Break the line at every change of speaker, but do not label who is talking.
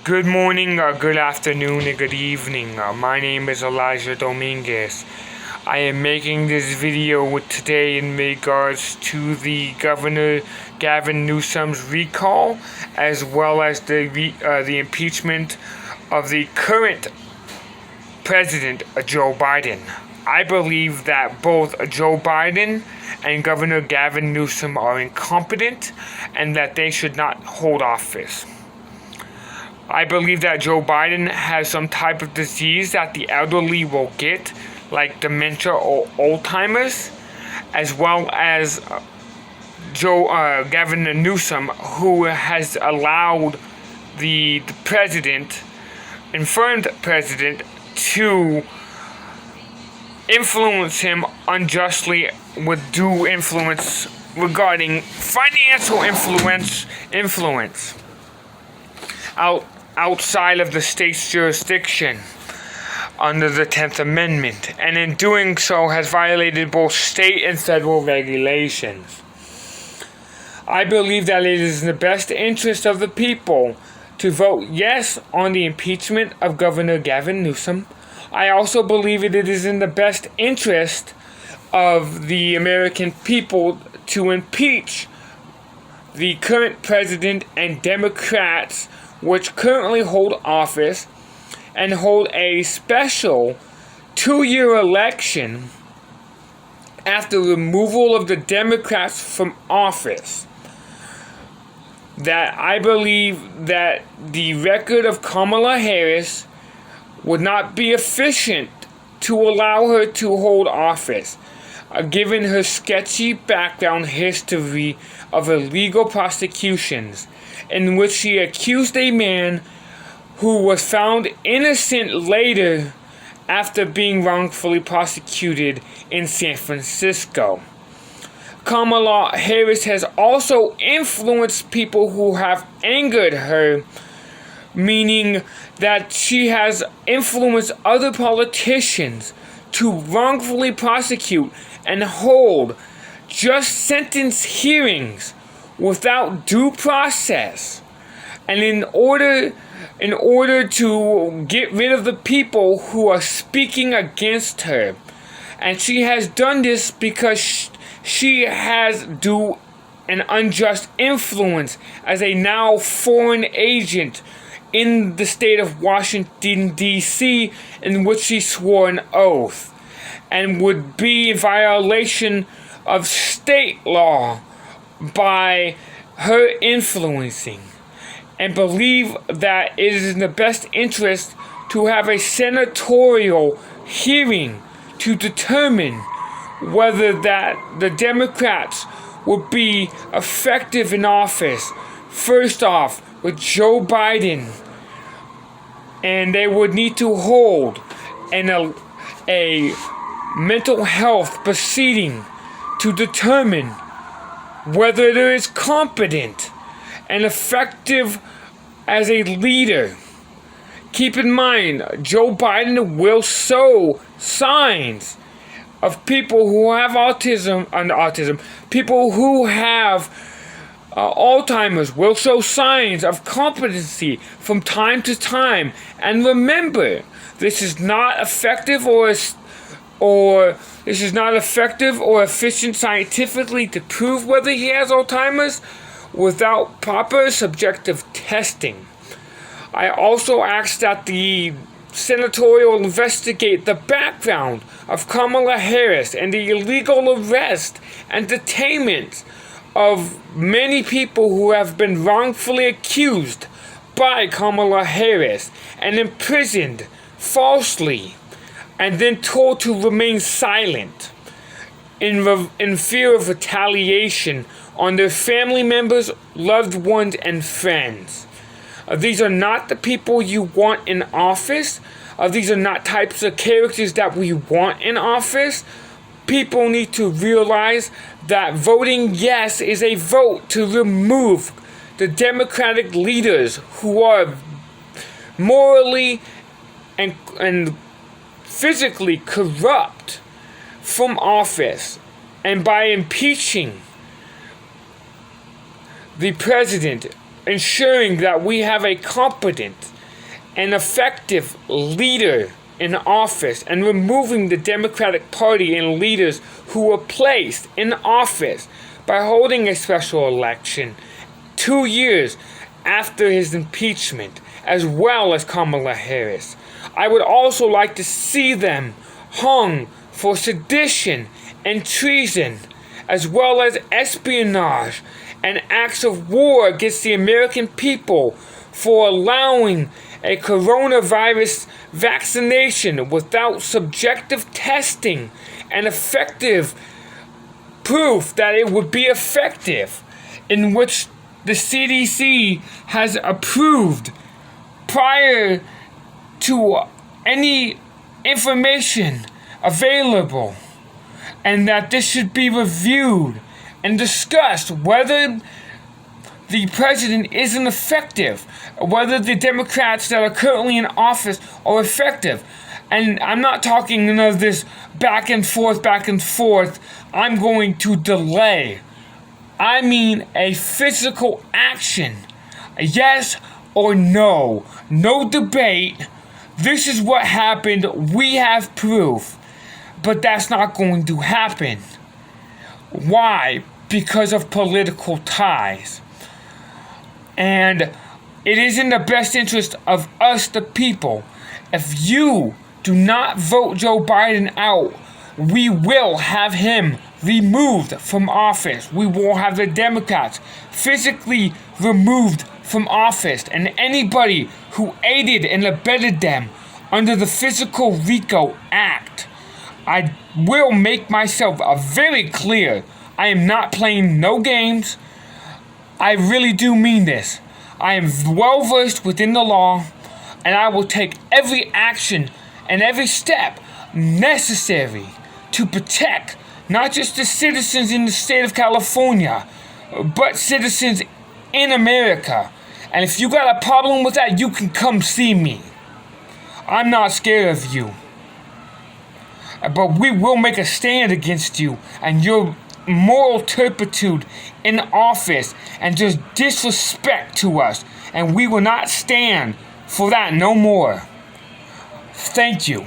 Good morning, good afternoon, and good evening. My name is Elijah Dominguez. I am making this video today in regards to the Governor Gavin Newsom's recall, as well as the impeachment of the current President, Joe Biden. I believe that both Joe Biden and Governor Gavin Newsom are incompetent and that they should not hold office. I believe that Joe Biden has some type of disease that the elderly will get, like dementia or Alzheimer's, as well as Gavin Newsom, who has allowed the infirmed president, to influence him unjustly with due influence regarding financial influence outside of the state's jurisdiction under the 10th Amendment, and in doing so has violated both state and federal regulations. I believe that it is in the best interest of the people to vote yes on the impeachment of Governor Gavin Newsom. I also believe it is in the best interest of the American people to impeach the current president and Democrats which currently hold office, and hold a special 2-year election after removal of the Democrats from office. That I believe that the record of Kamala Harris would not be efficient to allow her to hold office, given her sketchy background history of illegal prosecutions, in which she accused a man who was found innocent later after being wrongfully prosecuted in San Francisco. Kamala Harris has also influenced people who have angered her, meaning that she has influenced other politicians to wrongfully prosecute and hold just sentence hearings without due process. And in order to get rid of the people who are speaking against her. And she has done this because she has due an unjust influence as a now foreign agent in the state of Washington, D.C., in which she swore an oath, and would be in violation of state law by her influencing, and believe that it is in the best interest to have a senatorial hearing to determine whether that the Democrats would be effective in office. First off, with Joe Biden, and they would need to hold a mental health proceeding to determine whether there is competent and effective as a leader. Keep in mind, Joe Biden will sow signs of people who have autism, people who have Alzheimer's will show signs of competency from time to time. And remember, this is not effective or efficient scientifically to prove whether he has Alzheimer's without proper subjective testing. I also ask that the senatorial investigate the background of Kamala Harris and the illegal arrest and detainment of many people who have been wrongfully accused by Kamala Harris and imprisoned falsely, and then told to remain silent in fear of retaliation on their family members, loved ones, and friends. These are not the people you want in office. These are not types of characters that we want in office. People need to realize that voting yes is a vote to remove the Democratic leaders who are morally and physically corrupt from office, and by impeaching the president, ensuring that we have a competent an effective leader in office and removing the Democratic Party and leaders who were placed in office by holding a special election 2 years after his impeachment, as well as Kamala Harris. I would also like to see them hung for sedition and treason, as well as espionage and acts of war against the American people for allowing a coronavirus vaccination without subjective testing and effective proof that it would be effective, in which the CDC has approved prior to any information available, and that this should be reviewed and discussed whether the president isn't effective, whether the Democrats that are currently in office are effective. And I'm not talking none of this back and forth, I'm going to delay. I mean a physical action. Yes or no. No debate. This is what happened. We have proof. But that's not going to happen. Why? Because of political ties. And it is in the best interest of us, the people. If you do not vote Joe Biden out, we will have him removed from office. We will have the Democrats physically removed from office, and anybody who aided and abetted them under the Physical RICO Act. I will make myself very clear. I am not playing no games. I really do mean this. I am well versed within the law, and I will take every action and every step necessary to protect not just the citizens in the state of California, but citizens in America. And if you got a problem with that, you can come see me. I'm not scared of you. But we will make a stand against you and your moral turpitude in office and just disrespect to us. And we will not stand for that no more. Thank you.